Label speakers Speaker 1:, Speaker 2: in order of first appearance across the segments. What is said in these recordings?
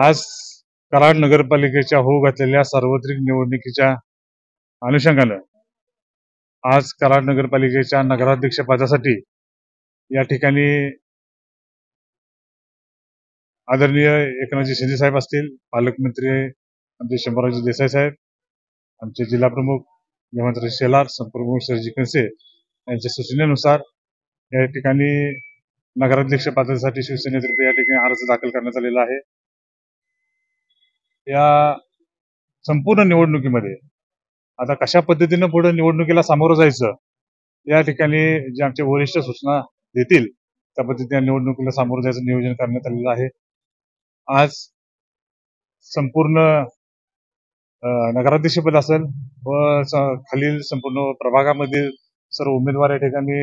Speaker 1: आज कराड नगरपालिकेच्या होऊ घातलेल्या सार्वत्रिक निवडणुकीच्या अनुषंगानं आज कराड नगरपालिकेच्या नगराध्यक्ष पदासाठी या ठिकाणी आदरणीय एकनाथजी शिंदे साहेब असतील, पालकमंत्री आमचे शंभूराज देसाई साहेब, आमचे जिल्हा प्रमुख हेमंतराव शेलार, संप्रमुख सरजी कनसे यांच्या सूचनेनुसार या ठिकाणी नगराध्यक्ष पदासाठी शिवसेनेतर्फे या ठिकाणी अर्ज दाखल करण्यात आलेला आहे. या संपूर्ण निवडणुकीमध्ये आता कशा पद्धतीनं पुढे निवडणुकीला सामोरं जायचं या ठिकाणी जे आमचे वरिष्ठ सूचना देतील त्या पद्धतीने निवडणुकीला सामोरं जायचं नियोजन करण्यात आलेलं आहे. आज संपूर्ण नगराध्यक्षपद असेल व खालील संपूर्ण प्रभागामधील सर्व उमेदवार या ठिकाणी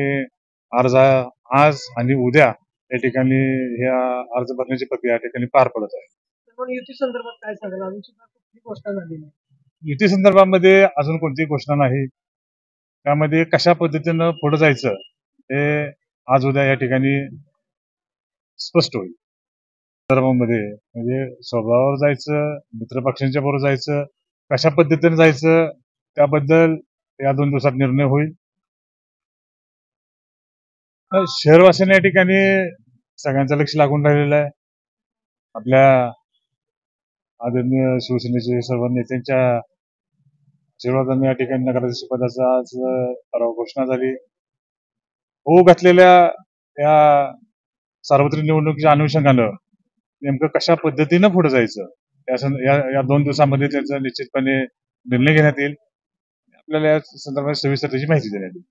Speaker 1: अर्ज आज आणि उद्या या ठिकाणी ह्या अर्ज भरण्याची प्रक्रिया या ठिकाणी पार पडत आहे.
Speaker 2: युती संदर्भात काय सांगाल? अजून सुद्धा कुठली घोषणा झाली नाही.
Speaker 1: युती संदर्भामध्ये अजून कोणतीही घोषणा नाही. त्यामध्ये कशा पद्धतीनं पुढे जायचं हे आज उद्या या ठिकाणी स्पष्ट होईल. संदर्भामध्ये म्हणजे स्वभावावर जायचं, मित्रपक्षांच्या बरोबर जायचं, कशा पद्धतीने जायचं त्याबद्दल या 2 दिवसात निर्णय होईल. शहरवासियांना या ठिकाणी सगळ्यांचं लक्ष लागून राहिलेलं आहे. आपल्या आदरणीय शिवसेनेचे सर्व नेत्यांच्या आशीर्वादाने या ठिकाणी नगराध्यक्ष पदाचा आज परवा घोषणा झाली. होऊ घातलेल्या या सार्वत्रिक निवडणुकीच्या अनुषंगानं नेमकं कशा पद्धतीनं पुढे जायचं या 2 दिवसामध्ये त्याचा निश्चितपणे निर्णय घेण्यात येईल. आपल्याला या संदर्भात सविस्तर त्याची माहिती देण्यात येईल.